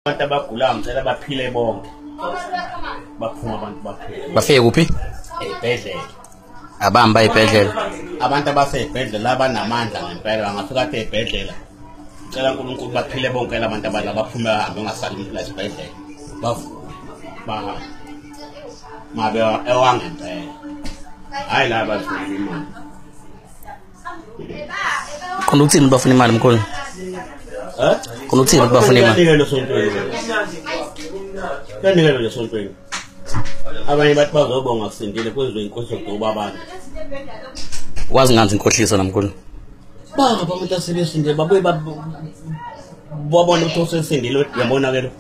Abantu abagulayo ngicela baphile bonke. Baphuma abantu baphile. Bafike kuphi? Ezibhedlela. Abahamba ezibhedlela. Abantu abasezibhedlela abanamandla ngempela bangafika ezibhedlela. Ngicela uNkulunkulu baphile bonke labantu abala baphuma bahambe ngasali impilo esibhedlela. Bavuka. Mabe ewangempela. Hayi la bafuna imali. Khona uthini bafuna imali mkhulu? Khona uthini bafuna imali? Kanikelo sontweni. Kanikelo lesontweni. Abanye bathi bazobonga kusindile kwezwe inkosi yokuba abantu. Wazi nganzi inkohlisa namkhulu. Banga abantu asebesindile babuye babona ukuthi usesindile yabona ke lo.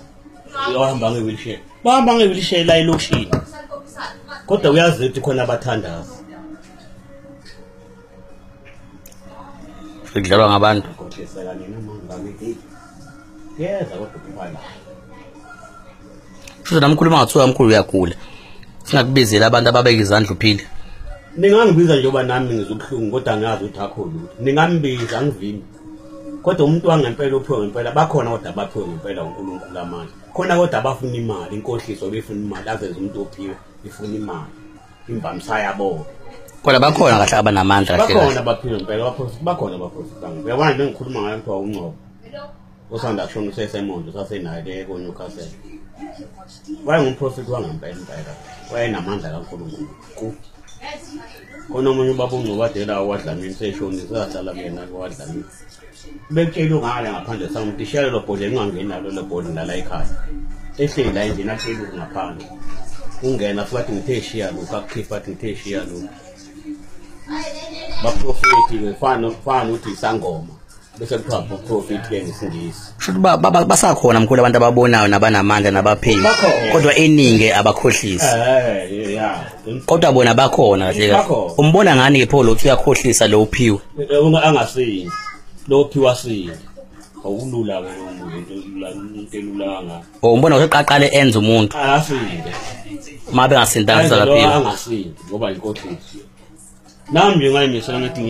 Uyahamba nge-wheelchair. Bahamba nge-wheelchair la eloshini. Kodwa uyazi ukuthi khona abathandayo. Kudlalwa ngabantu. Yeza kodwa kubala. Futhi namkhulu mangathiwa mkhulu uyagula. Singakubizela abantu ababeka izandla uphile. Ningangibiza njengoba nami ngizobuhlungu kodwa ngazi ukuthi akho lutho. Ningambiza ngivimi. Kodwa umuntu wangempela uphiwe ngempela bakhona kodwa abaphiwe ngempela uNkulunkulu amandla. Khona kodwa abafuna imali, inkohliso befuna imali, azenze umuntu ophiwe ifuna imali. Imvamisa yabo. Kodwa bakhona kahle abanamandla kahle. Bakhona abaphiwe ngempela bakhona abaprofita. Uyabona nje ngikhuluma ngayo kuthiwa uNcobo. Osanda kushona usesemondo sasenayo eNewcastle. Wayengumprofeti wangempela impela. Wayenamandla kaNkulunkulu. Khona omunye ubaba uNcobo adela wadlamini seshoni sahlala kuyena kwadlamini. Bekutshela ngale ngaphandle samuntu ishela lo bhodle ngingangeni nalo le bhodle la ekhaya. Ehleli la endlini ahleli ngaphandle. Ungena futhi ngithe shiya lokho akukhipha athi ngithe shiya lokho. Baprofeti ngefana uthi isangoma. Bese kuthiwa profit ke ngesingisi. Futhi basakhona mkhulu abantu ababonayo nabanamandla nabaphenyi. Kodwa eningi abakhohlisi. Yeah. Kodwa bona bakhona kahle. Umbona ngani ke pho lo uyakhohlisa lo uphiwe? Angasini. Lo uphiwe asini. Awulula ke umuntu elulanga. Umbona useqaqale enza umuntu. Asini. Mabe ngasindanga lapha. Angasini ngoba inkohlisi. Nami nje ngayimisela ngathi